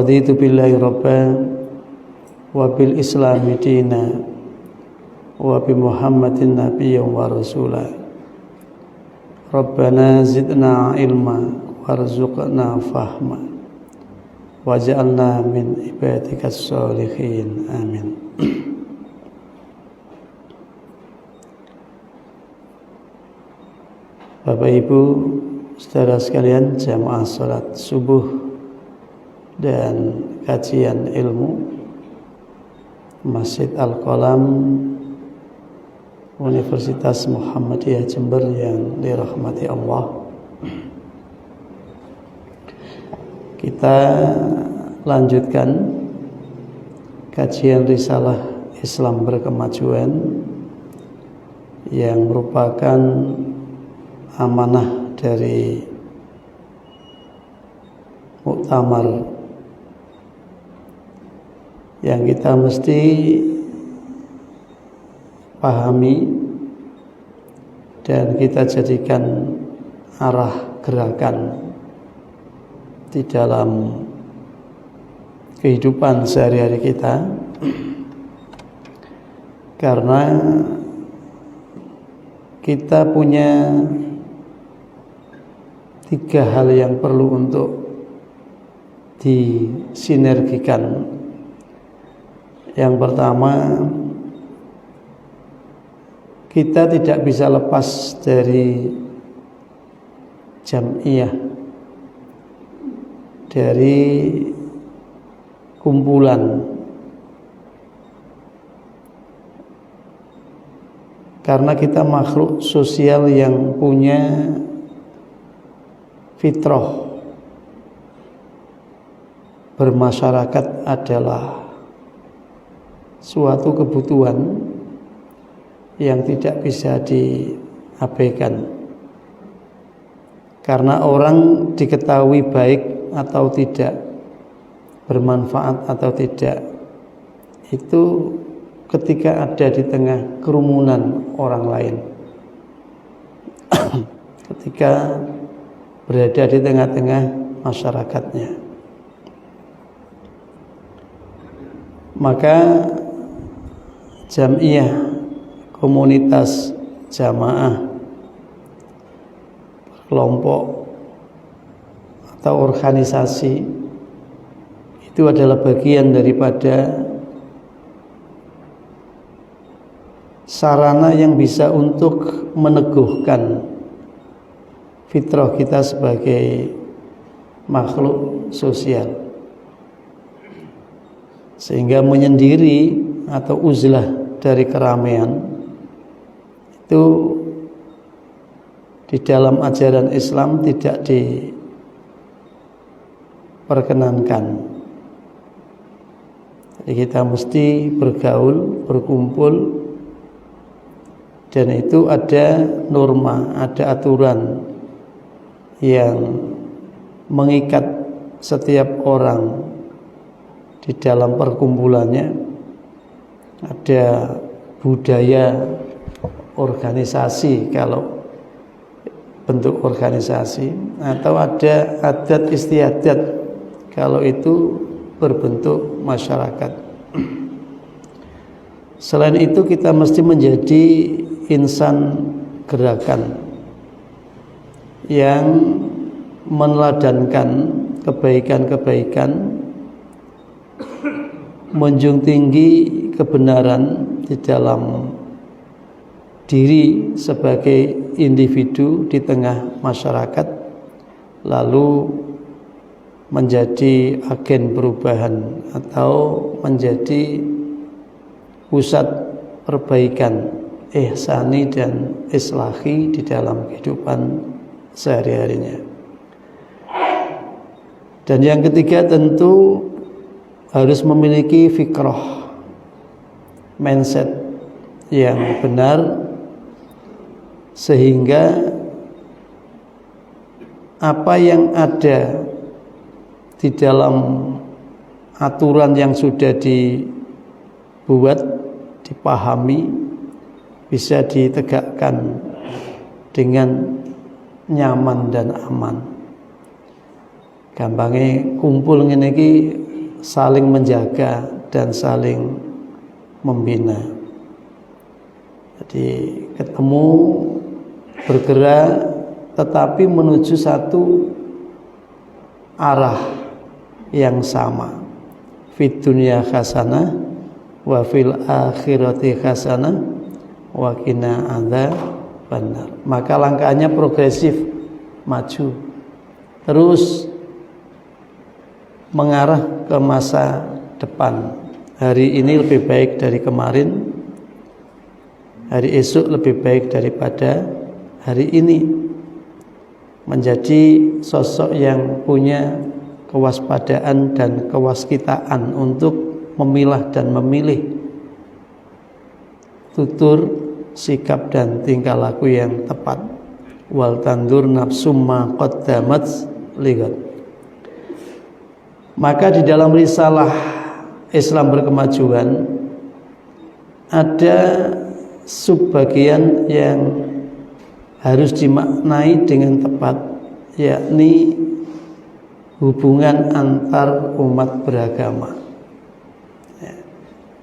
raditu billahi rabban wa bil islami dina wa bi muhammadin nabiyyan wa rasula. Rabbana zidna ilma warzuqna fahma waj'alna min ibadikas sholihin. Amin. Bapak Ibu, saudara sekalian, jamaah salat subuh dan kajian ilmu Masjid Al-Qalam Universitas Muhammadiyah Jember yang dirahmati Allah. Kita lanjutkan kajian risalah Islam Berkemajuan yang merupakan amanah dari muktamar yang kita mesti pahami dan kita jadikan arah gerakan di dalam kehidupan sehari-hari kita, karena kita punya 3 hal yang perlu untuk disinergikan. Yang pertama, kita tidak bisa lepas dari jam'iyah, dari kumpulan, karena kita makhluk sosial yang punya fitrah. Bermasyarakat adalah suatu kebutuhan yang tidak bisa diabaikan, karena orang diketahui baik atau tidak, bermanfaat atau tidak, itu ketika ada di tengah kerumunan orang lain. Ketika berada di tengah-tengah masyarakatnya, maka jam'iyah, komunitas, jamaah, kelompok atau organisasi itu adalah bagian daripada sarana yang bisa untuk meneguhkan fitrah kita sebagai makhluk sosial, sehingga menyendiri atau uzlah dari keramaian itu di dalam ajaran Islam tidak diperkenankan. Jadi kita mesti bergaul, berkumpul, dan itu ada norma, ada aturan yang mengikat setiap orang di dalam perkumpulannya. Ada budaya organisasi kalau bentuk organisasi, atau ada adat istiadat kalau itu berbentuk masyarakat. Selain itu kita mesti menjadi insan gerakan yang meneladankan kebaikan-kebaikan, menjunjung tinggi kebenaran di dalam diri sebagai individu di tengah masyarakat, lalu menjadi agen perubahan atau menjadi pusat perbaikan ihsani dan islahi di dalam kehidupan sehari-harinya. Dan yang ketiga tentu harus memiliki fikrah, mindset yang benar, sehingga apa yang ada di dalam aturan yang sudah dibuat, dipahami, bisa ditegakkan dengan nyaman dan aman. Gampangnya kumpul ngene iki saling menjaga dan saling membina. Jadi ketemu, bergerak, tetapi menuju satu arah yang sama. Fid dunya hasanah wa fil akhirati hasanah wa qina adzabannar. Maka langkahnya progresif, maju, terus mengarah ke masa depan. Hari ini lebih baik dari kemarin, hari esok lebih baik daripada hari ini. Menjadi sosok yang punya kewaspadaan dan kewaskitaan untuk memilah dan memilih tutur, sikap dan tingkah laku yang tepat. Wal tandur nafsum ma qaddamat ligat. Maka di dalam risalah Islam Berkemajuan ada subbagian yang harus dimaknai dengan tepat, yakni hubungan antar umat beragama.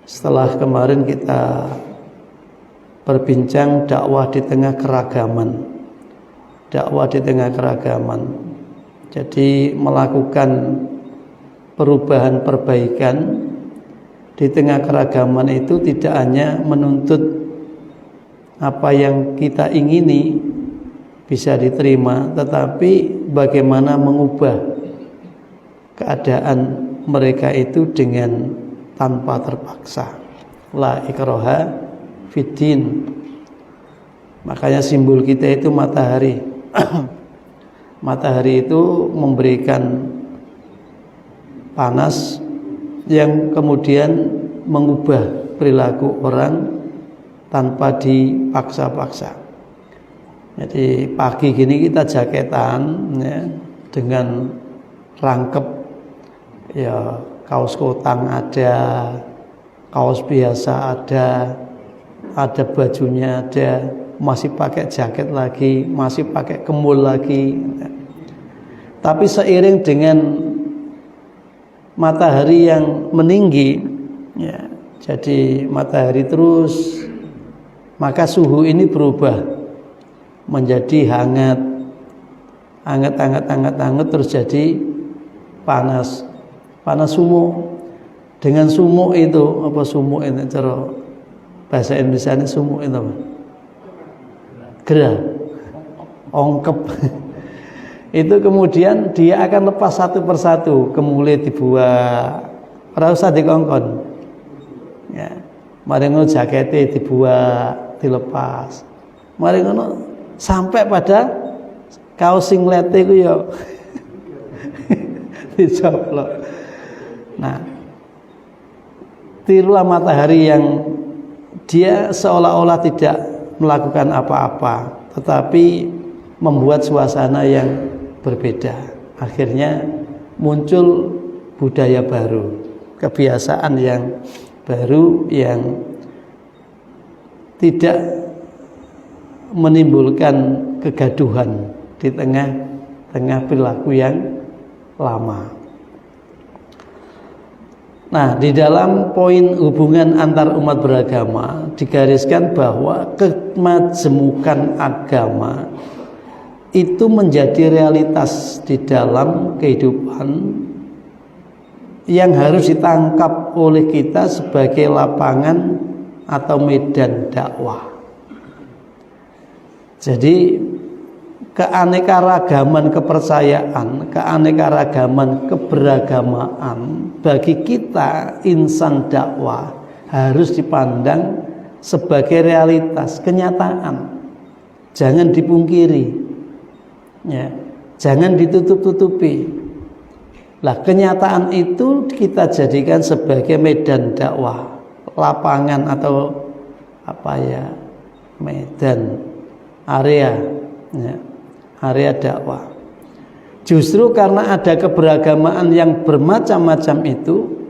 Setelah kemarin kita berbincang dakwah di tengah keragaman, jadi melakukan perubahan perbaikan di tengah keragaman itu tidak hanya menuntut apa yang kita ingini bisa diterima, tetapi bagaimana mengubah keadaan mereka itu dengan tanpa terpaksa. La ikraha fiddin. Makanya simbol kita itu matahari. Matahari itu memberikan panas yang kemudian mengubah perilaku orang tanpa dipaksa-paksa. Jadi pagi gini kita jaketan ya, dengan rangkep, ya kaos kotang ada, kaos biasa ada bajunya ada, masih pakai jaket lagi, masih pakai kemul lagi. Tapi seiring dengan matahari yang meninggi, ya, jadi matahari terus, maka suhu ini berubah menjadi hangat terus jadi panas sumuk. Dengan sumuk itu apa, sumuk itu cara bahasa Indonesia ini sumuk itu apa? Gerah, ongkep. Itu kemudian dia akan lepas satu persatu, kemudian dibuat, ora usah dikongkon. Ya, mari ngono jakete dibuat, dilepas. Mari ngono sampai pada kaos singlete iku ya dicoplok. Nah, tirulah matahari yang dia seolah-olah tidak melakukan apa-apa, tetapi membuat suasana yang berbeda. Akhirnya muncul budaya baru, kebiasaan yang baru yang tidak menimbulkan kegaduhan di tengah perilaku yang lama. Nah, di dalam poin hubungan antar umat beragama digariskan bahwa kemajemukan agama itu menjadi realitas di dalam kehidupan yang harus ditangkap oleh kita sebagai lapangan atau medan dakwah. Jadi keanekaragaman kepercayaan, keanekaragaman keberagamaan bagi kita insan dakwah harus dipandang sebagai realitas, kenyataan. Jangan dipungkiri, ya, jangan ditutup-tutupi. Lah, kenyataan itu kita jadikan sebagai medan dakwah, lapangan atau apa ya, medan, area, ya, area dakwah. Justru karena ada keberagamaan yang bermacam-macam itu,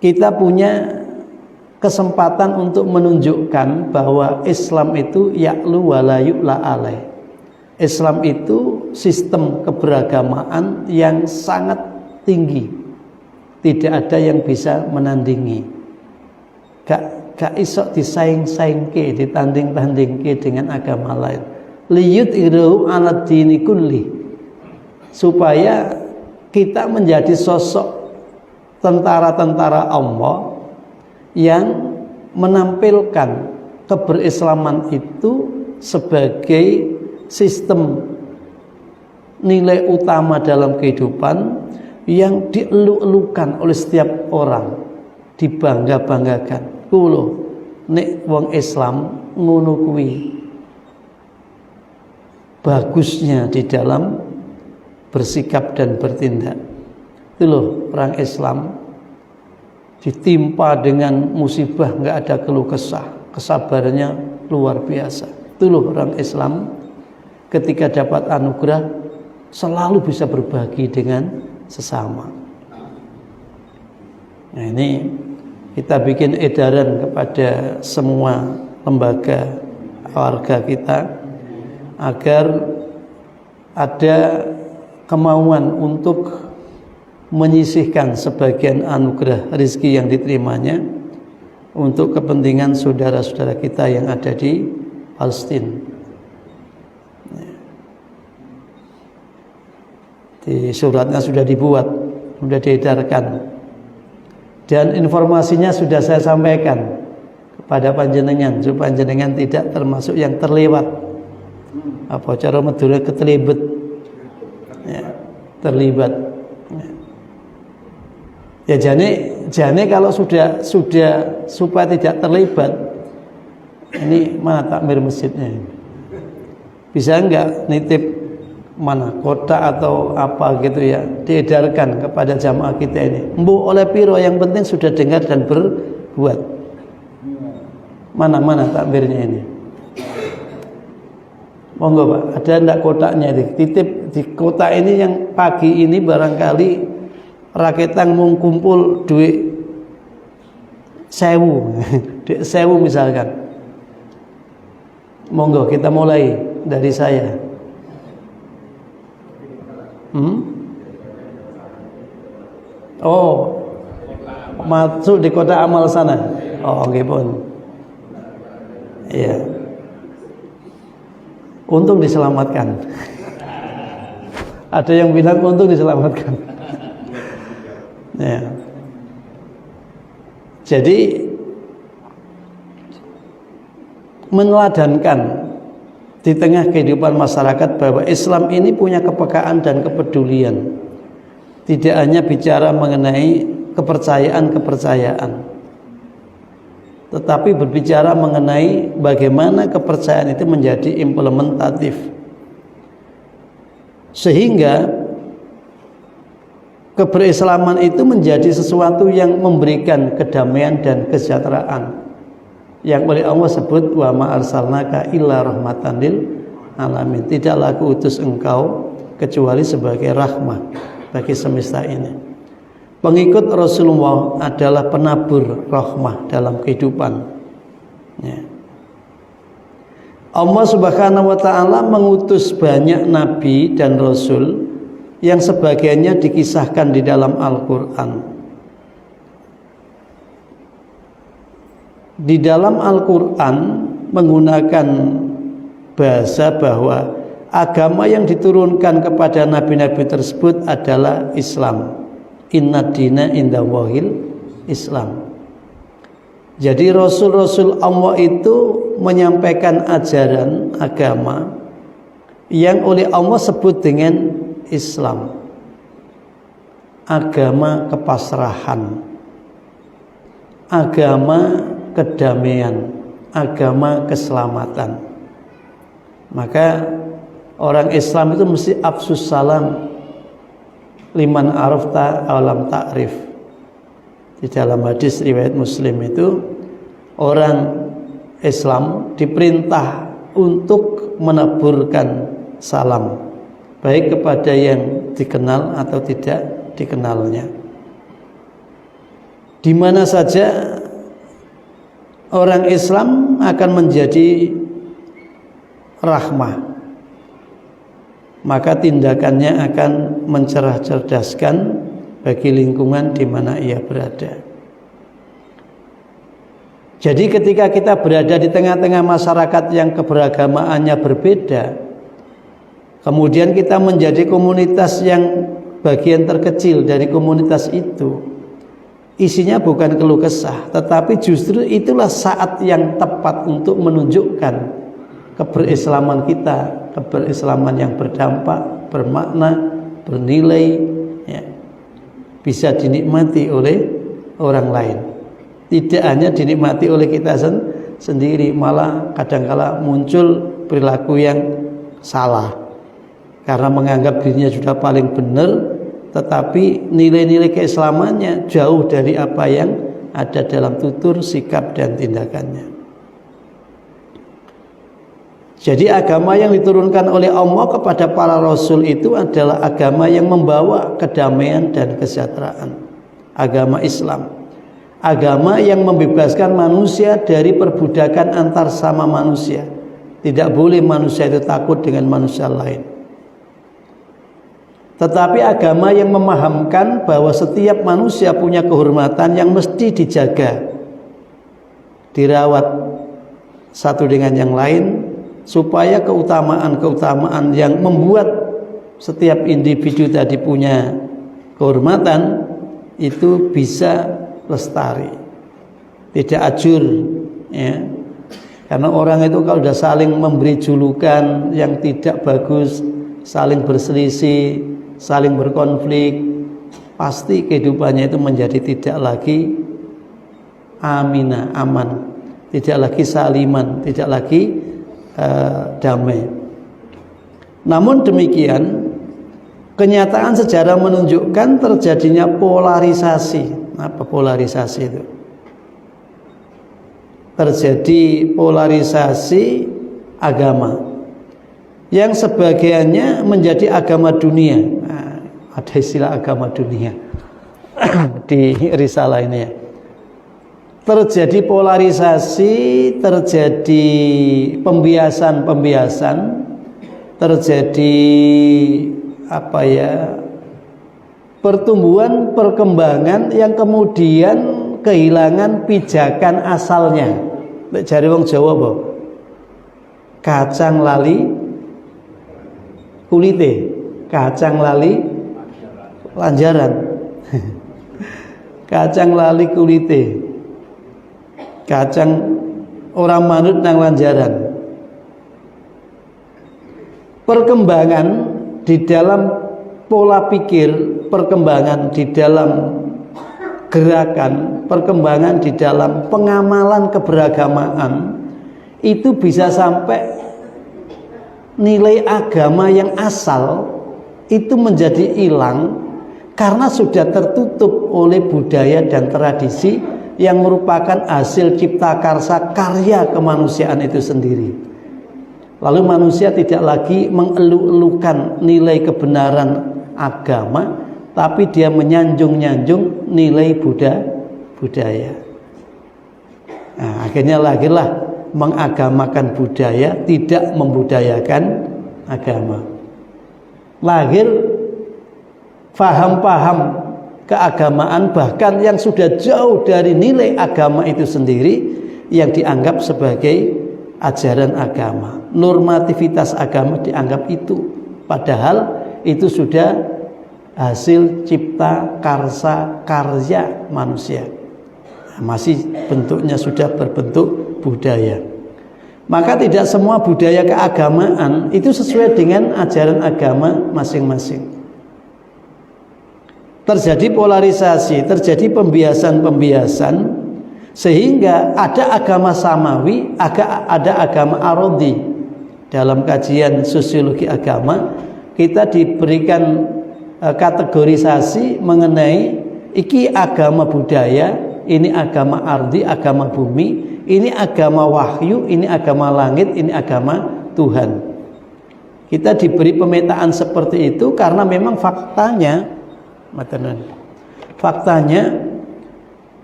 kita punya kesempatan untuk menunjukkan bahwa Islam itu ya'lu wa la yu'la alaih. Islam itu sistem keberagamaan yang sangat tinggi, tidak ada yang bisa menandingi. Gak iso disaing-saingke, ditanding-tandingke dengan agama lain. Liyudhiru 'ala dini kulli, supaya kita menjadi sosok tentara-tentara Allah yang menampilkan keberislaman itu sebagai sistem nilai utama dalam kehidupan yang dieluk-elukan oleh setiap orang, dibangga-banggakan. Kulo nek wong Islam ngono kuwi. Bagusnya di dalam bersikap dan bertindak. Itu loh, orang Islam ditimpa dengan musibah nggak ada keluh kesah, kesabarannya luar biasa. Itu loh orang Islam ketika dapat anugerah selalu bisa berbagi dengan sesama. Nah, ini kita bikin edaran kepada semua lembaga warga kita agar ada kemauan untuk menyisihkan sebagian anugerah rezeki yang diterimanya untuk kepentingan saudara-saudara kita yang ada di Palestina. Di suratnya sudah dibuat, sudah diedarkan, dan informasinya sudah saya sampaikan kepada panjenengan supaya panjenengan tidak termasuk yang terlewat. Apa cara Madura ketelibet, ya, terlibat. Ya jane kalau sudah supaya tidak terlibat, ini mana takmir masjidnya? Bisa enggak nitip mana kotak atau apa gitu ya, diedarkan kepada jamaah kita ini. Mbu oleh piro, yang penting sudah dengar dan berbuat. Mana takmirnya ini? Monggo Pak, ada enggak kotaknya itu? Titip di kotak ini yang pagi ini barangkali rakyat mau kumpul duit 1000 duit 1000 misalkan. Monggo kita mulai dari saya. Oh, masuk di kotak amal sana. Oh, nggih pun. Iya. Untung diselamatkan. Ada yang bilang untung diselamatkan. Ya. Jadi meneladankan di tengah kehidupan masyarakat bahwa Islam ini punya kepekaan dan kepedulian. Tidak hanya bicara mengenai kepercayaan, tetapi berbicara mengenai bagaimana kepercayaan itu menjadi implementatif, sehingga keberislaman itu menjadi sesuatu yang memberikan kedamaian dan kesejahteraan, yang oleh Allah sebut wa ma arsalnaka illa rahmatan lil alamin. Tidaklah aku utus engkau kecuali sebagai rahmah bagi semesta ini. Pengikut Rasulullah adalah penabur rahmah dalam kehidupan, ya. Allah Subhanahu wa ta'ala mengutus banyak nabi dan rasul yang sebagiannya dikisahkan di dalam Al-Quran. Di dalam Al-Quran menggunakan bahasa bahwa agama yang diturunkan kepada nabi-nabi tersebut adalah Islam. Inna dina indallahil Islam. Jadi Rasul-Rasul Allah itu menyampaikan ajaran agama yang oleh Allah sebut dengan Islam, agama kepasrahan, agama kedamaian, agama keselamatan. Maka orang Islam itu mesti afsus salam liman arafta alam ta'rif. Di dalam hadis riwayat Muslim itu orang Islam diperintah untuk menaburkan salam, baik kepada yang dikenal atau tidak dikenalnya. Di mana saja orang Islam akan menjadi rahmah, maka tindakannya akan mencerah-cerdaskan bagi lingkungan di mana ia berada. Jadi ketika kita berada di tengah-tengah masyarakat yang keberagamaannya berbeda, kemudian kita menjadi komunitas yang bagian terkecil dari komunitas itu, isinya bukan keluh kesah, tetapi justru itulah saat yang tepat untuk menunjukkan keberislaman kita, keberislaman yang berdampak, bermakna, bernilai, ya, bisa dinikmati oleh orang lain. Tidak hanya dinikmati oleh kita sendiri, malah kadangkala muncul perilaku yang salah karena menganggap dirinya sudah paling benar, tetapi nilai-nilai keislamannya jauh dari apa yang ada dalam tutur, sikap, dan tindakannya. Jadi agama yang diturunkan oleh Allah kepada para rasul itu adalah agama yang membawa kedamaian dan kesejahteraan. Agama Islam, agama yang membebaskan manusia dari perbudakan antar sama manusia. Tidak boleh manusia itu takut dengan manusia lain. Tetapi agama yang memahamkan bahwa setiap manusia punya kehormatan yang mesti dijaga, dirawat satu dengan yang lain, supaya keutamaan-keutamaan yang membuat setiap individu tadi punya kehormatan itu bisa lestari, tidak ajur, ya. Karena orang itu kalau sudah saling memberi julukan yang tidak bagus, saling berselisih, saling berkonflik, pasti kehidupannya itu menjadi tidak lagi aminah, aman, tidak lagi saliman, tidak lagi damai. Namun demikian, kenyataan sejarah menunjukkan terjadinya polarisasi. Apa polarisasi itu? Terjadi polarisasi agama yang sebagiannya menjadi agama dunia. Nah, ada istilah agama dunia di risalah ini ya. Terjadi polarisasi, terjadi pembiasan-pembiasan, terjadi pertumbuhan, perkembangan yang kemudian kehilangan pijakan asalnya. Jare wong Jawa apa? Kacang lali kulite, kacang lali lanjaran. Kacang lali kulite, kacang orang manut nang lanjaran. Perkembangan di dalam pola pikir, perkembangan di dalam gerakan, perkembangan di dalam pengamalan keberagamaan itu bisa sampai nilai agama yang asal itu menjadi hilang karena sudah tertutup oleh budaya dan tradisi yang merupakan hasil cipta karsa karya kemanusiaan itu sendiri. Lalu manusia tidak lagi mengeluh-elukan nilai kebenaran agama, tapi dia menyanjung-nyanjung nilai budaya. Nah, akhirnya lahirlah mengagamakan budaya, tidak membudayakan agama. Lahir faham-faham keagamaan bahkan yang sudah jauh dari nilai agama itu sendiri yang dianggap sebagai ajaran agama. Normativitas agama dianggap itu, padahal itu sudah hasil cipta karsa karya manusia. Masih bentuknya sudah berbentuk budaya. Maka tidak semua budaya keagamaan itu sesuai dengan ajaran agama masing-masing. Terjadi polarisasi, terjadi pembiasan-pembiasan, sehingga ada agama samawi, ada agama arodhi. Dalam kajian sosiologi agama, kita diberikan kategorisasi mengenai iki agama budaya, ini agama ardi, agama bumi, ini agama wahyu, ini agama langit, ini agama Tuhan. Kita diberi pemetaan seperti itu karena memang faktanya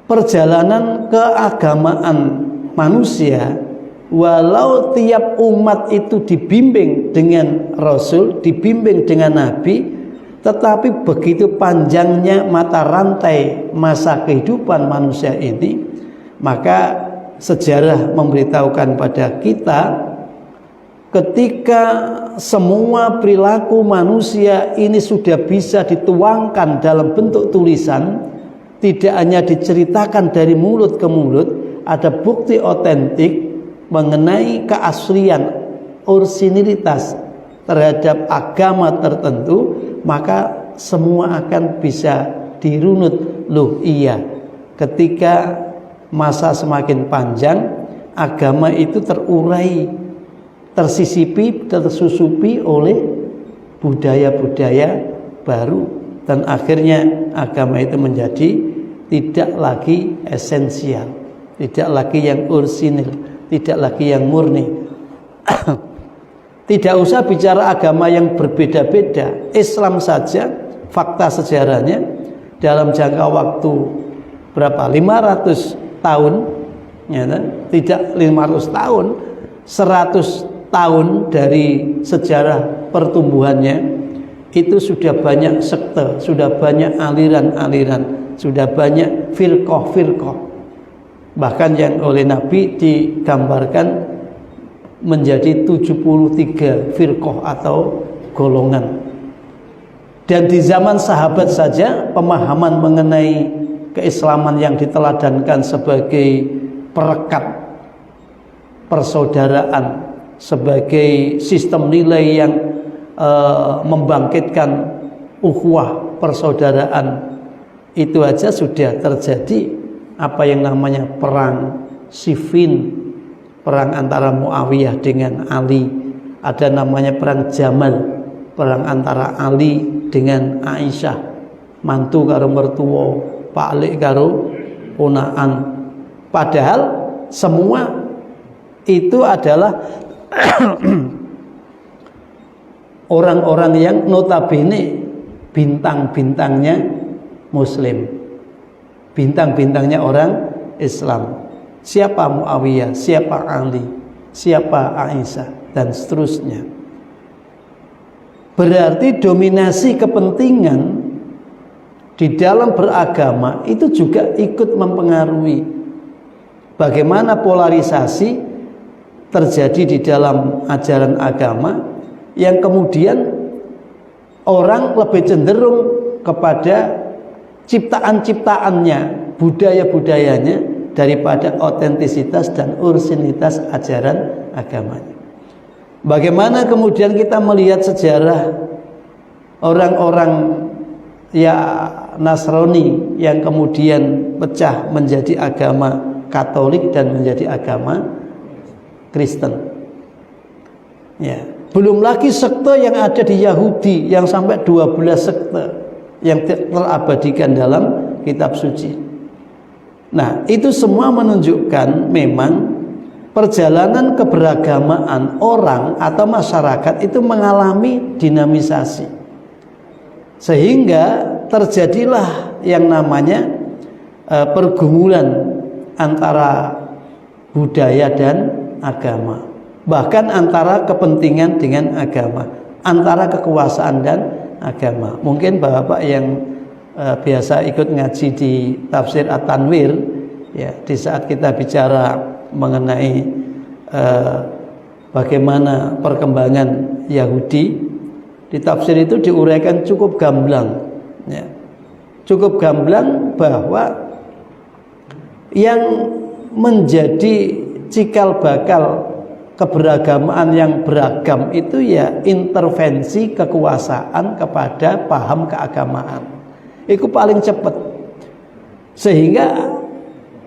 perjalanan keagamaan manusia, walau tiap umat itu dibimbing dengan Rasul, dibimbing dengan Nabi, Tetapi begitu panjangnya mata rantai masa kehidupan manusia ini, maka sejarah memberitahukan pada kita, ketika semua perilaku manusia ini sudah bisa dituangkan dalam bentuk tulisan, tidak hanya diceritakan dari mulut ke mulut, ada bukti otentik mengenai keaslian, orisinilitas terhadap agama tertentu, maka semua akan bisa dirunut. Loh iya, ketika masa semakin panjang, agama itu terurai, tersisipi, tersusupi oleh budaya-budaya baru, dan akhirnya agama itu menjadi tidak lagi esensial, tidak lagi yang orisinil, tidak lagi yang murni. Tidak usah bicara agama yang berbeda-beda, Islam saja fakta sejarahnya dalam jangka waktu berapa? 500 tahun, ya, tidak 500 tahun, 100 tahun dari sejarah pertumbuhannya, itu sudah banyak sekte, sudah banyak aliran-aliran, sudah banyak firqah-firqah. Bahkan yang oleh Nabi digambarkan menjadi 73 firqah atau golongan. Dan di zaman sahabat saja pemahaman mengenai keislaman yang diteladankan sebagai perekat persaudaraan, sebagai sistem nilai yang membangkitkan ukhuwah persaudaraan, itu aja sudah terjadi apa yang namanya perang Siffin, perang antara Muawiyah dengan Ali. Ada namanya perang Jamal, perang antara Ali dengan Aisyah, mantu karo mertua, paklik karo ponaan. Padahal semua itu adalah orang-orang yang notabene bintang-bintangnya Muslim, bintang-bintangnya orang Islam. Siapa Muawiyah, siapa Ali, siapa Aisyah, dan seterusnya. Berarti dominasi kepentingan di dalam beragama itu juga ikut mempengaruhi bagaimana polarisasi terjadi di dalam ajaran agama, yang kemudian orang lebih cenderung kepada ciptaan-ciptaannya, budaya-budayanya, daripada otentisitas dan orisinilitas ajaran agamanya. Bagaimana kemudian kita melihat sejarah orang-orang ya Nasrani yang kemudian pecah menjadi agama Katolik dan menjadi agama Kristen. Ya, belum lagi sekte yang ada di Yahudi yang sampai 12 sekte yang terabadikan dalam kitab suci. Nah, itu semua menunjukkan memang perjalanan keberagamaan orang atau masyarakat itu mengalami dinamisasi, sehingga terjadilah yang namanya pergumulan antara budaya dan agama, bahkan antara kepentingan dengan agama, antara kekuasaan dan agama. Mungkin bapak yang biasa ikut ngaji di tafsir At-Tanwir, ya, di saat kita bicara mengenai bagaimana perkembangan Yahudi, di tafsir itu diuraikan cukup gamblang, ya, cukup gamblang bahwa yang menjadi cikal bakal keberagamaan yang beragam itu ya intervensi kekuasaan kepada paham keagamaan. Itu paling cepat, sehingga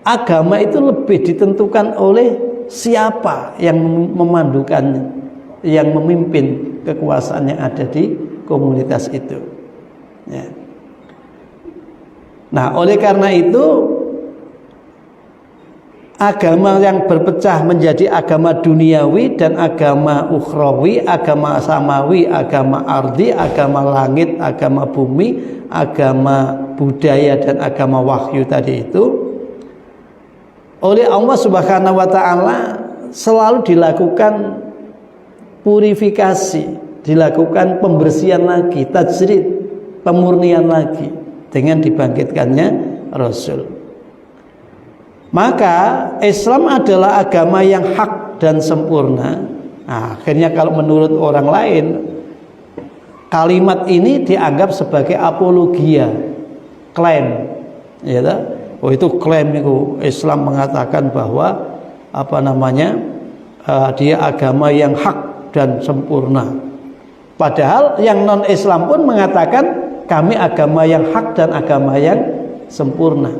agama itu lebih ditentukan oleh siapa yang memandukannya, yang memimpin kekuasaan yang ada di komunitas itu, ya. Nah, oleh karena itu agama yang berpecah menjadi agama duniawi dan agama ukhrawi, agama samawi, agama ardi, agama langit, agama bumi, agama budaya, dan agama wahyu tadi itu, oleh Allah Subhanahu wa ta'ala selalu dilakukan purifikasi, dilakukan pembersihan lagi, tajrid, pemurnian lagi dengan dibangkitkannya Rasul. Maka Islam adalah agama yang hak dan sempurna. Nah, akhirnya kalau menurut orang lain, kalimat ini dianggap sebagai apologia, klaim, ya tak? Oh itu klaim itu Islam mengatakan bahwa dia agama yang hak dan sempurna. Padahal yang non Islam pun mengatakan kami agama yang hak dan agama yang sempurna.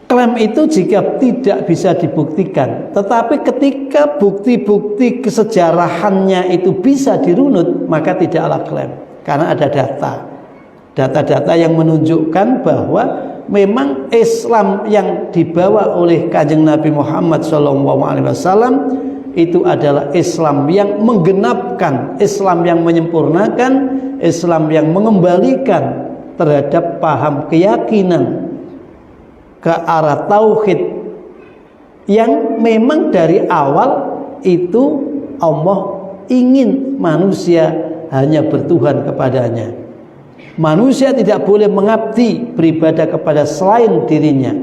Klaim itu jika tidak bisa dibuktikan, tetapi ketika bukti-bukti kesejarahannya itu bisa dirunut, maka tidaklah klaim, karena ada data-data yang menunjukkan bahwa memang Islam yang dibawa oleh Kanjeng Nabi Muhammad SAW itu adalah Islam yang menggenapkan, Islam yang menyempurnakan, Islam yang mengembalikan terhadap paham keyakinan ke arah tauhid yang memang dari awal itu Allah ingin manusia hanya bertuhan kepadanya. Manusia tidak boleh mengabdi beribadah kepada selain dirinya.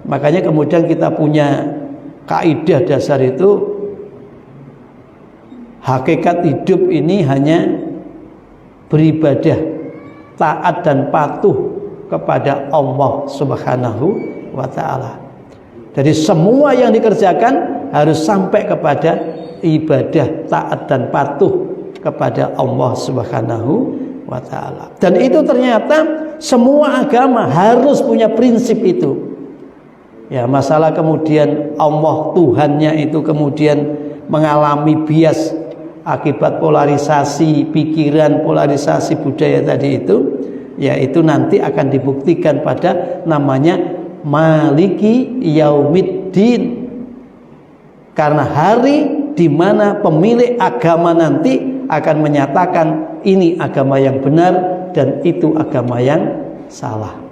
Makanya kemudian kita punya kaidah dasar itu, hakikat hidup ini hanya beribadah, taat dan patuh kepada Allah Subhanahu wa ta'ala. Jadi semua yang dikerjakan harus sampai kepada ibadah, taat dan patuh kepada Allah Subhanahu wa ta'ala. Dan itu ternyata semua agama harus punya prinsip itu. Ya, masalah kemudian Allah Tuhannya itu kemudian mengalami bias akibat polarisasi pikiran, polarisasi budaya tadi itu, yaitu nanti akan dibuktikan pada namanya Maliki Yaumiddin, karena hari di mana pemilik agama nanti akan menyatakan ini agama yang benar dan itu agama yang salah.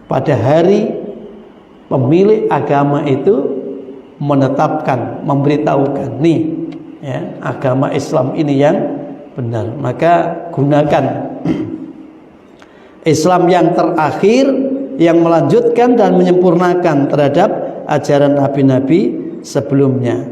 Pada hari pemilik agama itu menetapkan, memberitahukan nih ya, agama Islam ini yang benar, maka gunakan Islam yang terakhir yang melanjutkan dan menyempurnakan terhadap ajaran nabi-nabi sebelumnya.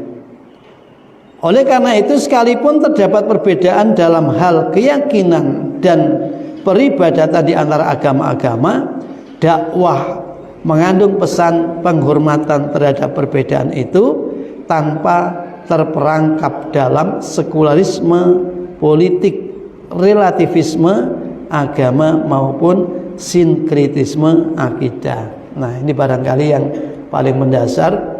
Oleh karena itu, sekalipun terdapat perbedaan dalam hal keyakinan dan peribadatan di antara agama-agama, dakwah mengandung pesan penghormatan terhadap perbedaan itu tanpa terperangkap dalam sekularisme, politik, relativisme agama maupun sinkretisme akidah. Nah, ini barangkali yang paling mendasar.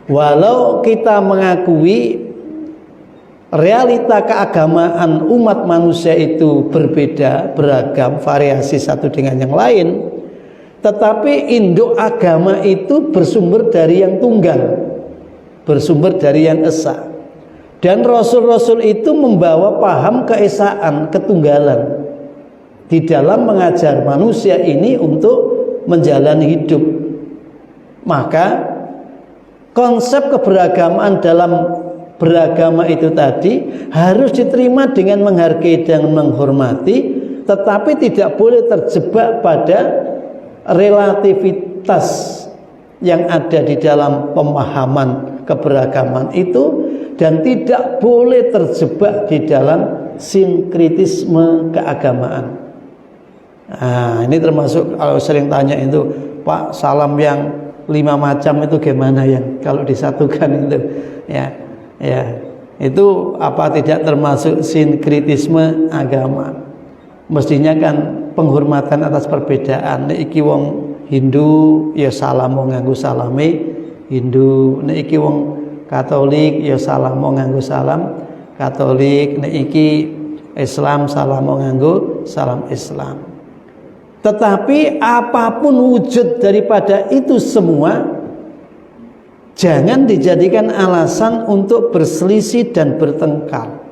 Walau kita mengakui realita keagamaan umat manusia itu berbeda, beragam, variasi satu dengan yang lain, tetapi induk agama itu bersumber dari yang tunggal, bersumber dari yang esa. Dan Rasul-Rasul itu membawa paham keesaan, ketunggalan di dalam mengajar manusia ini untuk menjalani hidup. Maka konsep keberagaman dalam beragama itu tadi harus diterima dengan menghargai dan menghormati, tetapi tidak boleh terjebak pada relativitas yang ada di dalam pemahaman keberagaman itu, dan tidak boleh terjebak di dalam sinkretisme keagamaan. Nah, ini termasuk kalau sering tanya itu, Pak, salam yang 5 macam itu gimana yang kalau disatukan itu? Ya, itu apa tidak termasuk sinkretisme agama? Mestinya kan penghormatan atas perbedaan. Nek iki wong Hindu ya salam mau nganggo salame Hindu, nek iki wong Katolik ya salam mau nganggo salam Katolik, nek iki Islam salam mau nganggo salam Islam. Tetapi apapun wujud daripada itu semua, jangan dijadikan alasan untuk berselisih dan bertengkar,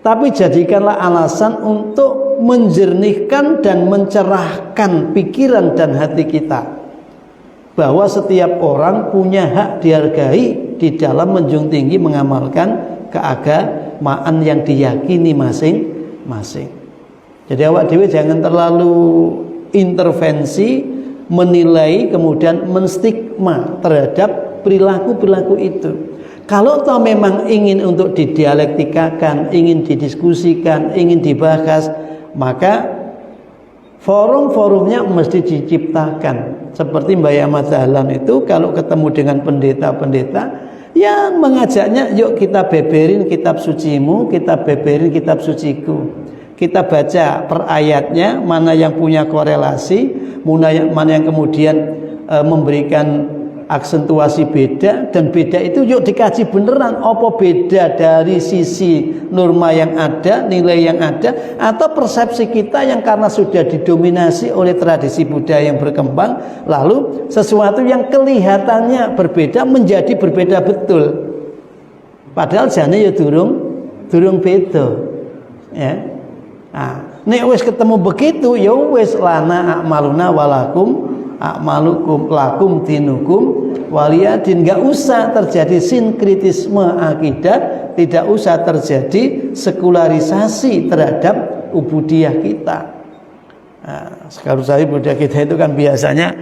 tapi jadikanlah alasan untuk menjernihkan dan mencerahkan pikiran dan hati kita, bahwa setiap orang punya hak dihargai di dalam menjunjung tinggi mengamalkan keagamaan yang diyakini masing-masing. Jadi awak dhewe jangan terlalu intervensi, menilai, kemudian menstigma terhadap perilaku-perilaku itu. Kalau toh memang ingin untuk didialektikakan, ingin didiskusikan, ingin dibahas, maka forum-forumnya mesti diciptakan. Seperti Mbak Yama Dahlan itu kalau ketemu dengan pendeta-pendeta yang mengajaknya, yuk kita beberin kitab sucimu, kita beberin kitab suciku. Kita baca per ayatnya, mana yang punya korelasi, mana yang kemudian memberikan aksentuasi beda, dan beda itu yuk dikaji beneran, apa beda dari sisi norma yang ada, nilai yang ada, atau persepsi kita yang karena sudah didominasi oleh tradisi budaya yang berkembang, lalu sesuatu yang kelihatannya berbeda menjadi berbeda betul, padahal jane ya durung beda, ya. Nah, nek wis ketemu begitu ya wis, lana a'maluna walakum a'malukum lakum dinukum waliyadin. Enggak usah terjadi sinkritisme akidah, tidak usah terjadi sekularisasi terhadap ubudiyah kita. Nah, sekularisasi budaya kita itu kan biasanya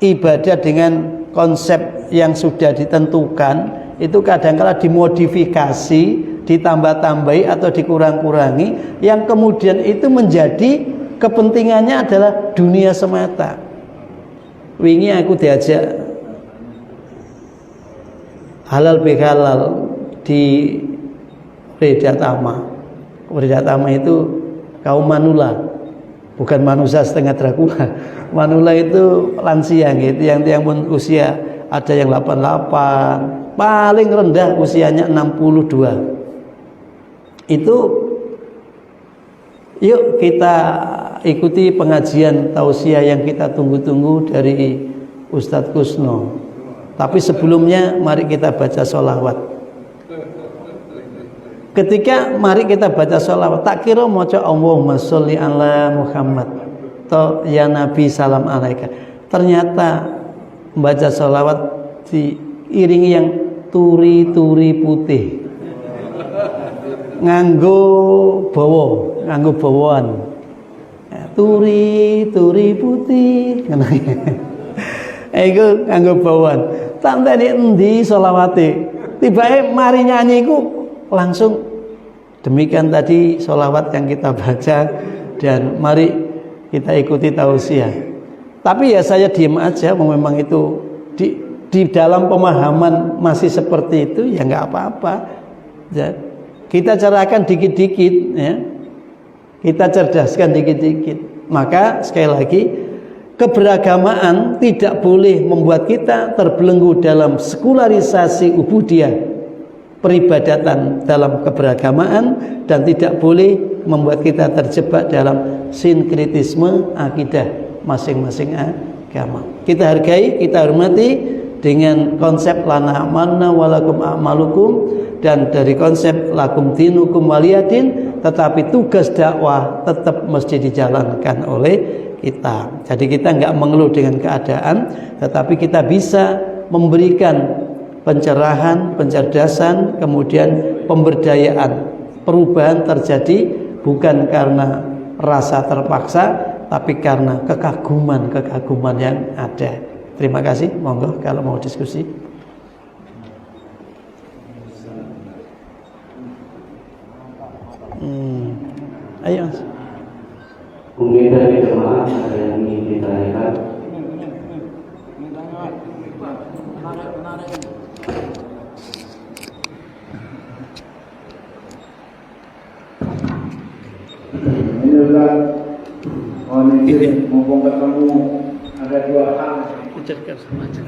ibadah dengan konsep yang sudah ditentukan itu kadang-kala dimodifikasi, ditambah-tambahi atau dikurang-kurangi, yang kemudian itu menjadi kepentingannya adalah dunia semata. Wingi aku diajak halal bihalal di Redatama. Redatama itu kaum Manula, bukan manusia setengah Dracula. Manula itu lansia gitu, yang pun usia ada yang 88, paling rendah usianya 62. Itu yuk kita ikuti pengajian tausiah yang kita tunggu-tunggu dari Ustadz Kusno. Tapi sebelumnya mari kita baca sholawat. Ketika mari kita baca sholawat, tak kira maca Allahumma sholli ala Muhammad atau ya Nabi salam alaika. Ternyata membaca sholawat diiringi yang turi-turi putih, nganggo bawaan, turi putih, iku nganggo bawaan. Tanteni endi sholawate? Tibae mari nyanyi iku langsung demikian tadi sholawat yang kita baca, dan mari kita ikuti tausiah. Tapi ya saya diam aja, memang itu di dalam pemahaman masih seperti itu, ya nggak apa-apa. Ya, kita cerahkan dikit-dikit, ya. Kita cerdaskan dikit-dikit. Maka sekali lagi, keberagamaan tidak boleh membuat kita terbelenggu dalam sekularisasi ubudiyah, peribadatan dalam keberagamaan, dan tidak boleh membuat kita terjebak dalam sinkritisme akidah masing-masing agama. Kita hargai, kita hormati dengan konsep lana a'malna walakum a'malukum, dan dari konsep lakum dinukum waliyadin, tetapi tugas dakwah tetap mesti dijalankan oleh kita. Jadi kita enggak mengeluh dengan keadaan, tetapi kita bisa memberikan pencerahan, pencerdasan, kemudian pemberdayaan. Perubahan terjadi bukan karena rasa terpaksa, tapi karena kekaguman yang ada. Terima kasih. Monggo kalau mau diskusi. Ayo. Mungkin dari jemaah ada yang ingin ditanyakan. Ini Ustaz, mohon izin, mumpung ketemu ada dua hal. Ucapkan sama aja.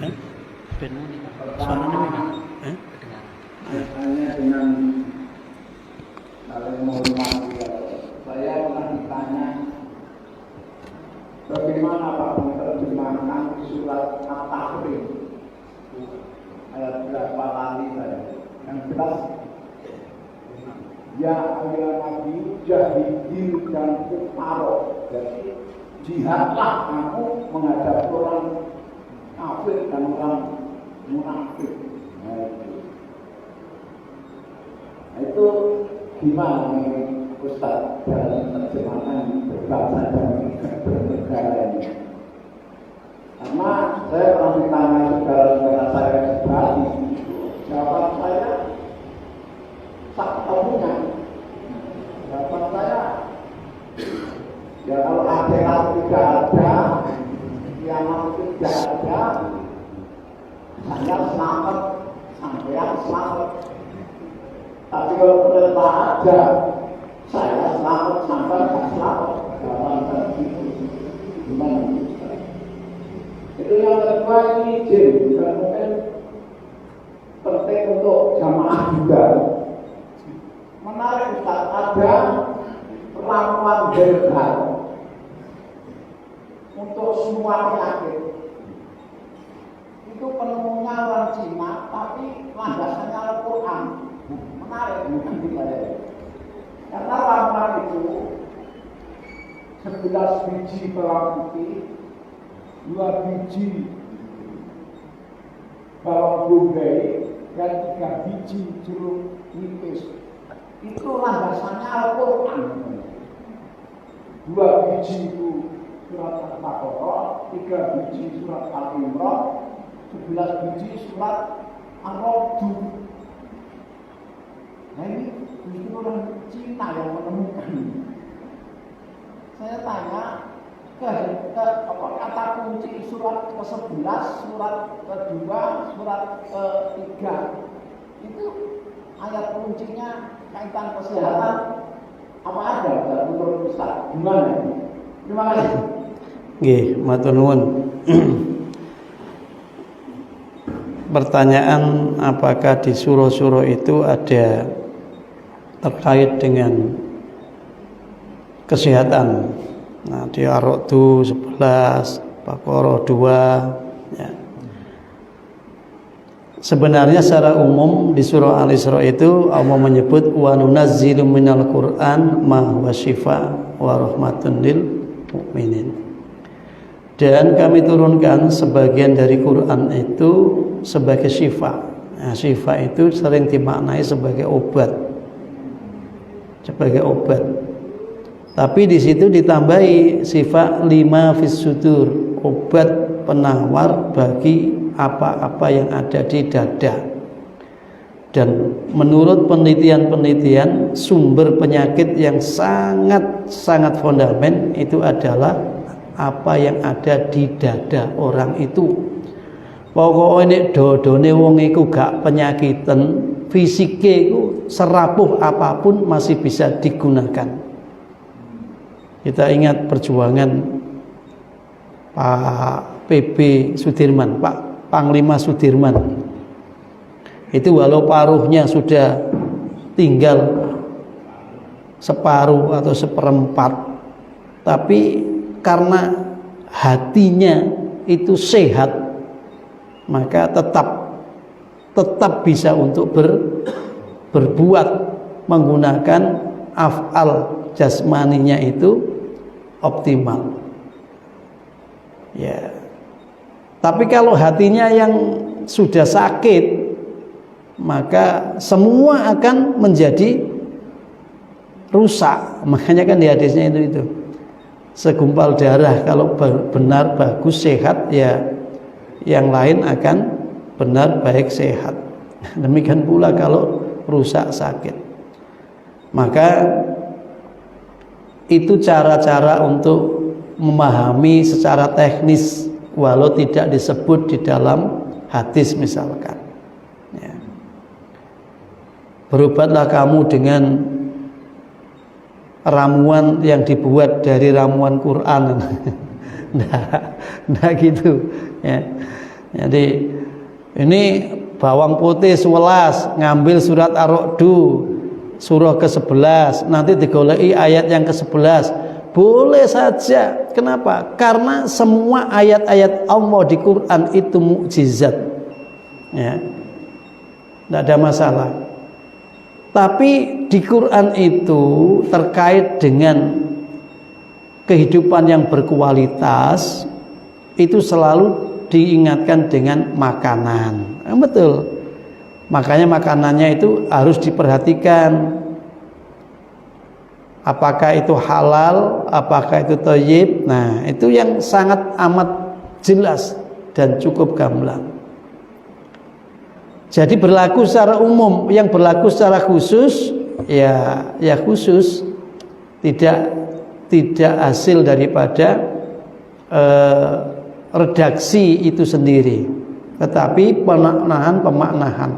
Hanya dengan saling menghormati. Saya pernah ditanya bagaimana Pak menerjemahkan surat At-Tahrim ayat berapa lali saya. Yang jelas, ya ayat Nabi jahidin dan kufaro. Jadi jihadlah kamu menghadap orang kafir dan orang munafik. Nah, itu gimana ini Ustaz dalam terjemahan berbahasa dan bernegara ini? Karena saya pernah ditanya saudara-saudara saya pribadi, jawaban saya tak tahunya. Jawaban saya, ya kalau akhirat tidak ada, kiamat tidak ada, saya selamat, sampean selamat. Tapi kalau perintah ada, saya selamat, sampean tak selamat. Jawaban saya itu gimana? Itu yang kedua ini izin, dan mungkin penting untuk jamaah juga. Menarik Ustaz, ada ramuan herbal untuk semua penyakit. Itu penemunya orang Cina, tapi landasannya Al-Quran. Menarik, bukan dibayar. Karena ramuan itu 11 biji bawang putih, 2 biji bawang bombay, dan 3 biji jeruk nipis. Itu landasannya Al-Quran. 2 biji itu surat Al-Baqarah, 3 biji surat Al-Imran, 11 biji surat Ar-Ra'd. Nah ini justru orang Cina yang menemukan. Saya tanya kata kunci surat ke-11, surat ke-2, surat ke-3 itu ayat kuncinya kaitan kesehatan apa ada menurut Ustaz? Gimana? Terima kasih. Nggih, matur nuwun. Pertanyaan apakah di surah-surah itu ada terkait dengan kesehatan. Nah, di Ar-Ra'd 11, Baqarah 2 ya. Sebenarnya secara umum di surah Al-Isra itu Allah menyebut wa nunazzilu minal Qur'an ma huwa syifa wa rahmatun lil mu'minin. Dan kami turunkan sebagian dari Quran itu sebagai syifa. Nah, syifa itu sering dimaknai sebagai obat. Sebagai obat. Tapi di situ ditambahi sifat 5 fis sudur, obat penawar bagi apa-apa yang ada di dada. Dan menurut penelitian-penelitian, sumber penyakit yang sangat fondamen itu adalah apa yang ada di dada orang itu. Pokoknya dodone wong iku gak penyakitan, fisike iku serapuh apapun masih bisa digunakan. Kita ingat perjuangan Pak PB Sudirman, Pak Panglima Sudirman. Itu walau paruhnya sudah tinggal separuh atau seperempat, tapi karena hatinya itu sehat, maka tetap bisa untuk berbuat, menggunakan af'al jasmaninya itu optimal. Ya. Tapi kalau hatinya yang sudah sakit, maka semua akan menjadi rusak. Makanya kan di hadisnya itu segumpal darah kalau benar bagus sehat, ya yang lain akan benar baik sehat. Demikian pula kalau rusak sakit. Maka itu cara-cara untuk memahami secara teknis walau tidak disebut di dalam hadis misalkan ya. Berobatlah kamu dengan ramuan yang dibuat dari ramuan Quran. Nah gitu ya. Jadi ini bawang putih 11, ngambil surat Ar-Ra'd surah ke-11, nanti digoleki ayat yang ke-11. Boleh saja. Kenapa? Karena semua ayat-ayat Allah di Quran itu mukjizat. Ya. Tidak ada masalah. Tapi di Quran itu terkait dengan kehidupan yang berkualitas itu selalu diingatkan dengan makanan. Betul. Makanya makanannya itu harus diperhatikan. apakah itu halal, apakah itu thayyib. Nah, itu yang sangat amat jelas dan cukup gamblang. Jadi berlaku secara umum, yang berlaku secara khusus ya khusus, tidak hasil daripada redaksi itu sendiri, tetapi pemaknaan,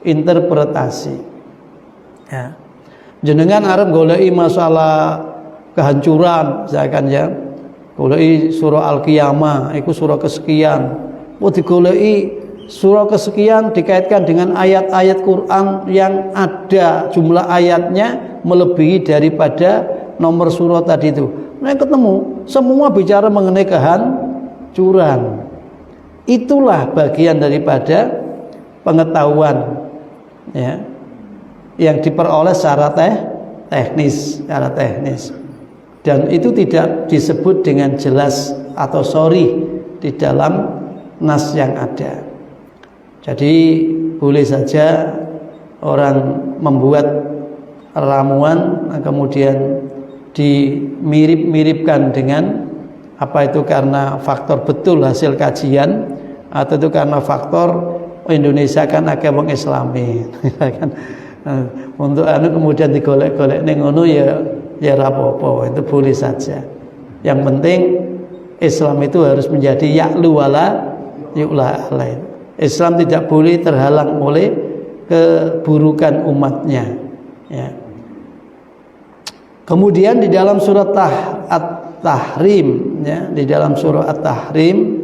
interpretasi. Ya. Jenengan arep goleki masalah kehancuran, misalkan ya, goleki surah Al-Qiyamah, itu surah kesekian. Digoleki surah kesekian dikaitkan dengan ayat-ayat Quran yang ada jumlah ayatnya melebihi daripada nomor surah tadi itu. Nah, ketemu semua bicara mengenai kehancuran. Itulah bagian daripada pengetahuan, ya, yang diperoleh secara teknis. Dan itu tidak disebut dengan jelas atau sorry di dalam nas yang ada. Jadi boleh saja orang membuat ramuan kemudian dimirip-miripkan dengan apa itu karena faktor betul hasil kajian, atau itu karena faktor Indonesia kan akeh wong Islami kan. Untuk kemudian digolek-golek ning ngono ya ora apa-apa, itu boleh saja. Yang penting Islam itu harus menjadi ya'lu wala yu'la alaih. Islam tidak boleh terhalang oleh keburukan umatnya, ya. Kemudian di dalam surat At-Tahrim, ya, di dalam surah At-Tahrim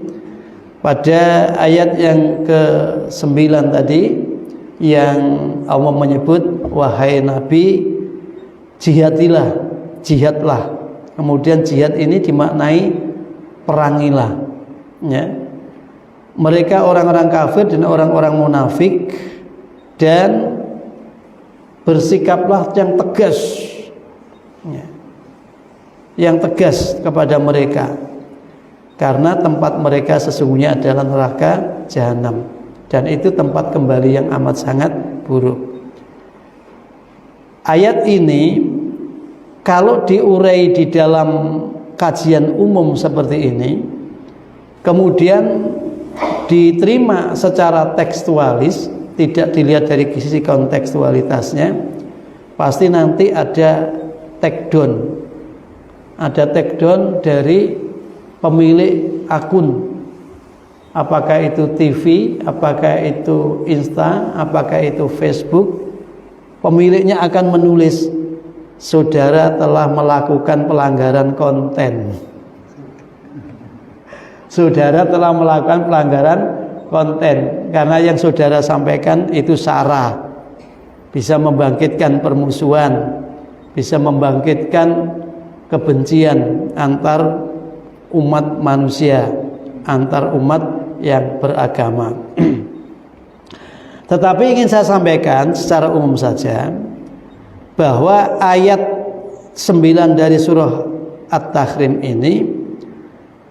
pada ayat yang ke-9 tadi, yang Allah menyebut wahai Nabi jihadlah. Kemudian jihad ini dimaknai perangilah, ya. Mereka orang-orang kafir dan orang-orang munafik, dan bersikaplah yang tegas, ya, yang tegas kepada mereka, karena tempat mereka sesungguhnya adalah neraka jahanam, dan itu tempat kembali yang amat sangat buruk. Ayat ini kalau diurai di dalam kajian umum seperti ini, kemudian diterima secara tekstualis, tidak dilihat dari sisi kontekstualitasnya, pasti nanti ada take down dari pemilik akun, apakah itu TV, apakah itu Insta, apakah itu Facebook. Pemiliknya akan menulis, saudara telah melakukan pelanggaran konten. Saudara telah melakukan pelanggaran konten, karena yang saudara sampaikan itu sara, bisa membangkitkan permusuhan, bisa membangkitkan kebencian antar umat manusia, antar umat yang beragama. Tetapi ingin saya sampaikan secara umum saja bahwa ayat 9 dari surah At-Tahrim ini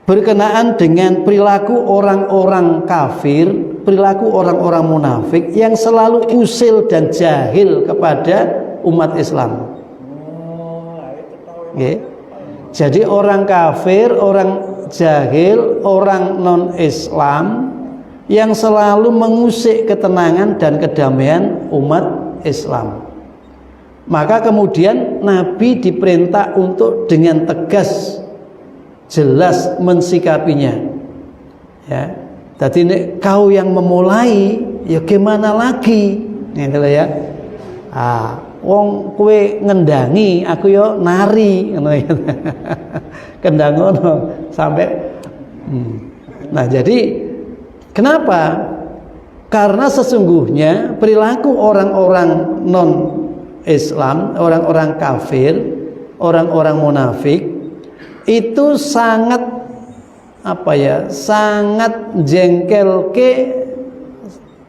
berkenaan dengan perilaku orang-orang kafir, perilaku orang-orang munafik yang selalu usil dan jahil kepada umat Islam. Okay. Jadi orang kafir, orang jahil, orang non-Islam yang selalu mengusik ketenangan dan kedamaian umat Islam. Maka kemudian Nabi diperintah untuk dengan tegas, jelas mensikapinya, ya. Jadi kau yang memulai, ya gimana lagi, gitu ya. Wong kue ngendangi, aku yo nari, kendang ngono sampai. Nah jadi kenapa? Karena sesungguhnya perilaku orang-orang non-Islam, orang-orang kafir, orang-orang munafik itu sangat sangat jengkelke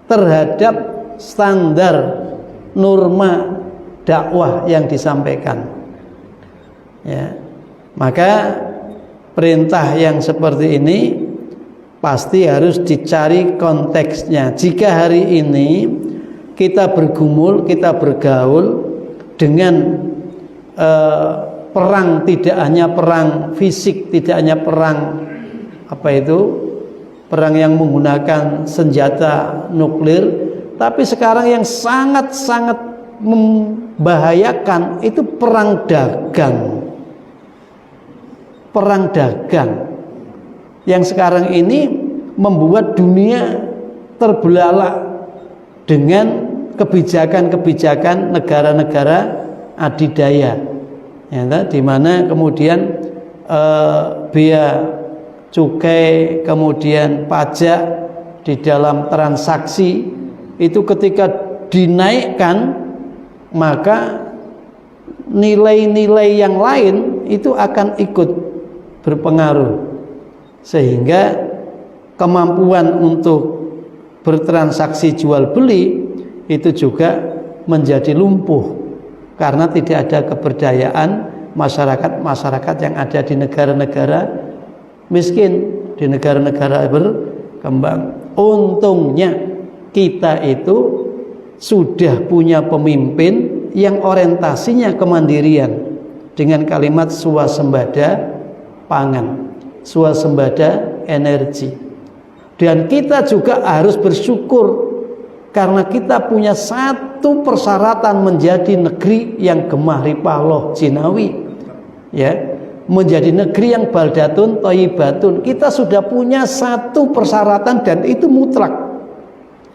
terhadap standar norma dakwah yang disampaikan, ya. Maka perintah yang seperti ini pasti harus dicari konteksnya. Jika hari ini kita bergumul, kita bergaul dengan perang tidak hanya perang fisik, tidak hanya perang perang yang menggunakan senjata nuklir, tapi sekarang yang sangat-sangat membahayakan itu perang dagang. Perang dagang yang sekarang ini membuat dunia terbelalak dengan kebijakan-kebijakan negara-negara adidaya, ya, di mana kemudian bea cukai, kemudian pajak di dalam transaksi itu ketika dinaikkan, maka nilai-nilai yang lain itu akan ikut berpengaruh, sehingga kemampuan untuk bertransaksi jual beli itu juga menjadi lumpuh karena tidak ada keberdayaan masyarakat yang ada di negara-negara miskin, di negara-negara berkembang. Untungnya kita itu sudah punya pemimpin yang orientasinya kemandirian dengan kalimat swasembada pangan, swasembada energi. Dan kita juga harus bersyukur karena kita punya satu persyaratan menjadi negeri yang gemah ripah jinawi, ya, menjadi negeri yang baldatun thayyibatun. Kita sudah punya satu persyaratan dan itu mutlak.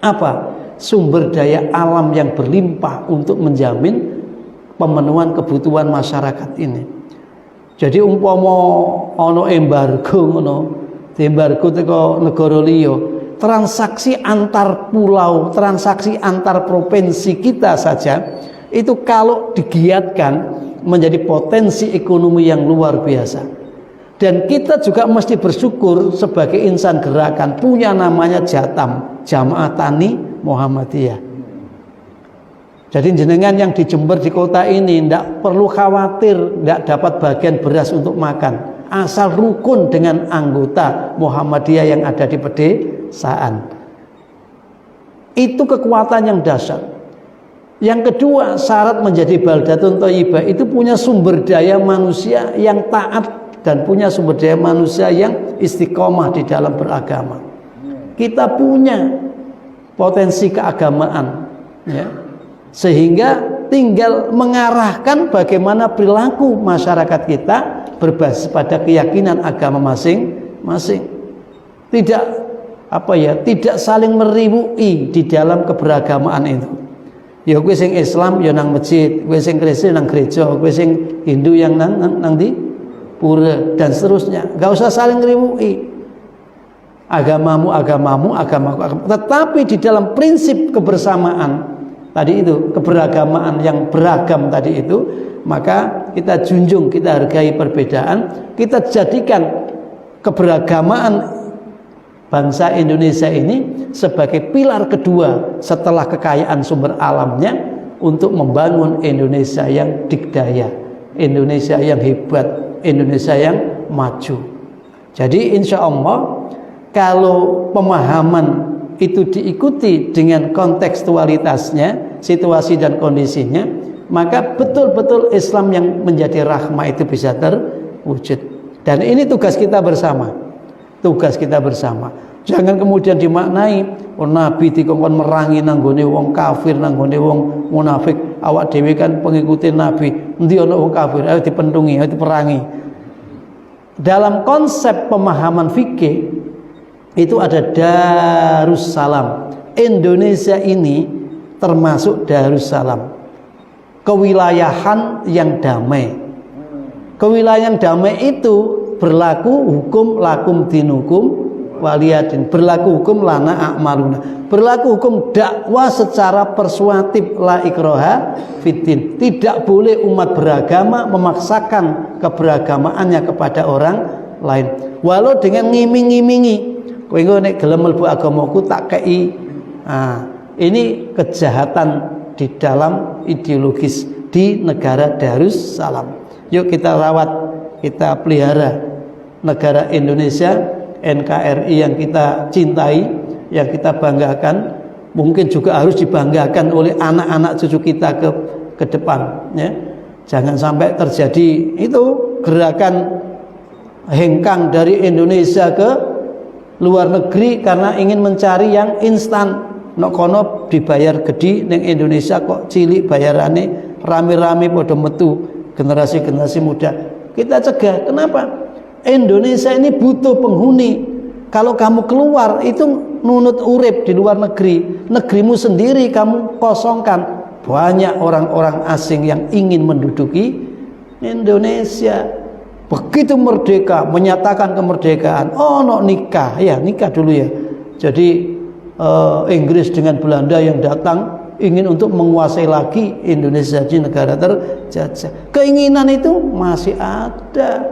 Apa? Sumber daya alam yang berlimpah untuk menjamin pemenuhan kebutuhan masyarakat ini. Jadi umpama ana embargo ngono, embargo teko negara liya, transaksi antar pulau, transaksi antar provinsi kita saja itu kalau digiatkan menjadi potensi ekonomi yang luar biasa. Dan kita juga mesti bersyukur sebagai insan gerakan punya namanya Jatam, Jamaah Tani Muhammadiyah. Jadi jenengan yang di Jember di kota ini tidak perlu khawatir tidak dapat bagian beras untuk makan, asal rukun dengan anggota Muhammadiyah yang ada di pedesaan. Itu kekuatan yang dahsyat. Yang kedua, syarat menjadi baldatun thayyibah itu punya sumber daya manusia yang taat dan punya sumber daya manusia yang istiqomah di dalam beragama. Kita punya potensi keagamaan, ya, sehingga tinggal mengarahkan bagaimana perilaku masyarakat kita berbasis pada keyakinan agama masing-masing. Tidak saling meribui di dalam keberagamaan itu. Ya kowe sing Islam ya nang masjid, kowe sing Kristen nang gereja, kowe sing Hindu yang nang di pura dan seterusnya. Enggak usah saling meribui. Agamamu, tetapi di dalam prinsip kebersamaan tadi itu, keberagamaan yang beragam tadi itu, maka kita junjung, kita hargai perbedaan, kita jadikan keberagamaan bangsa Indonesia ini sebagai pilar kedua setelah kekayaan sumber alamnya untuk membangun Indonesia yang dikdaya, Indonesia yang hebat, Indonesia yang maju. Jadi insya Allah kalau pemahaman itu diikuti dengan kontekstualitasnya, situasi dan kondisinya, maka betul-betul Islam yang menjadi rahmah itu bisa terwujud. Dan ini tugas kita bersama. Tugas kita bersama. Jangan kemudian dimaknai Nabi dikongkon merangi nanggone wong kafir, nanggone wong munafik. Awak dhewe kan pengikuti Nabi. Endi ana wong kafir, ayo dipentungi, ayo diperangi. Dalam konsep pemahaman fikih itu ada Darussalam. Indonesia ini termasuk Darussalam, kewilayahan yang damai. Kewilayahan damai itu berlaku hukum lakum dinukum waliyadin, berlaku hukum lana a'maluna, berlaku hukum dakwah secara persuatif, la ikraha fiddin. Tidak boleh umat beragama memaksakan keberagamaannya kepada orang lain, walau dengan ngiming-ngimingi. Kowe engko nek gelem mlebu agamaku tak kei. Ini kejahatan di dalam ideologis di negara Darussalam. Yuk kita rawat, kita pelihara negara Indonesia, NKRI yang kita cintai, yang kita banggakan. Mungkin juga harus dibanggakan oleh anak-anak cucu kita ke depan, ya. Jangan sampai terjadi itu gerakan hengkang dari Indonesia ke luar negeri karena ingin mencari yang instan. Nok kono dibayar gede, neng Indonesia kok cilik bayarane, rame-rame podo metu generasi-generasi muda. Kita cegah. Kenapa? Indonesia ini butuh penghuni. Kalau kamu keluar itu nunut urip di luar negeri, negerimu sendiri kamu kosongkan. Banyak orang-orang asing yang ingin menduduki Indonesia. Begitu merdeka, menyatakan kemerdekaan, no nikah, ya nikah dulu ya. Jadi Inggris dengan Belanda yang datang ingin untuk menguasai lagi Indonesia jadi negara terjajah. Keinginan itu masih ada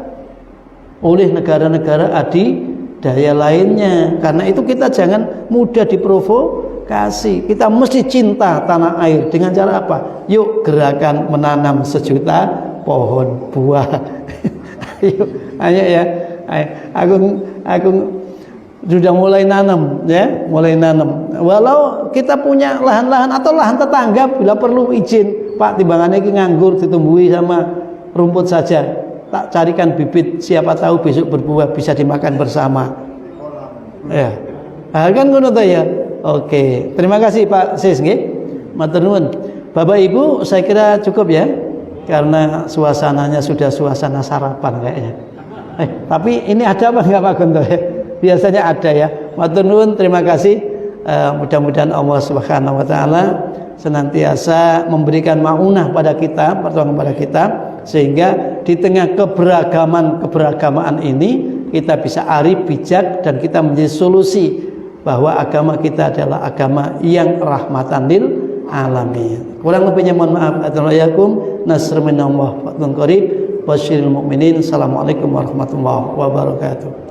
oleh negara-negara adidaya lainnya. Karena itu kita jangan mudah diprovokasi. Kita mesti cinta tanah air. Dengan cara apa? Yuk gerakan menanam 1 juta pohon buah. Yuk, ayo ya. Aku sudah mulai nanam ya, mulai nanam. Walau kita punya lahan-lahan atau lahan tetangga bila perlu izin, Pak, timbangannya ini nganggur ditumbuhi sama rumput saja. Tak carikan bibit, siapa tahu besok berbuah bisa dimakan bersama. Ya. Kan ngono ta ya. Oke, terima kasih Pak Sis nggih. Matur nuwun. Bapak Ibu, saya kira cukup ya. Karena suasananya sudah suasana sarapan kayaknya. Tapi ini ada apa enggak Pak Guntur ya? Biasanya ada ya. Matur nuwun, terima kasih. Mudah-mudahan Allah Subhanahu wa taala senantiasa memberikan maunah pada kita, pertolongan pada kita, sehingga di tengah keberagaman ini kita bisa arif, bijak, dan kita menjadi solusi bahwa agama kita adalah agama yang rahmatan lil alamin. Kurang lebihnya mohon maaf. Assalamualaikum nasrun minallah wa fatun qarib wasyiril mukminin. Assalamualaikum warahmatullahi wabarakatuh.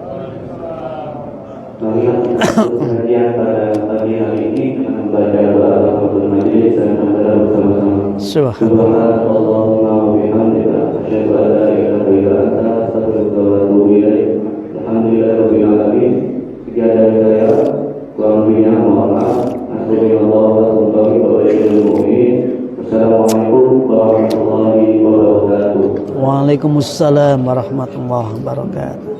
Kemudian pada pagi hari ini kita membaca doa Al-Fatihah Majelis dan membaca bersama-sama. Subhanallahumma wa bihamdika asyhadu an la ilaha illa anta astaghfiruka wa atubu ilaik. Alhamdulillahirabbil alamin. Sekian dari saya, kurang lebihnya mohon maaf. Assalamualaikum warahmatullahi wabarakatuh. Assalamualaikum warahmatullahi wabarakatuh. Waalaikumsalam warahmatullahi wabarakatuh.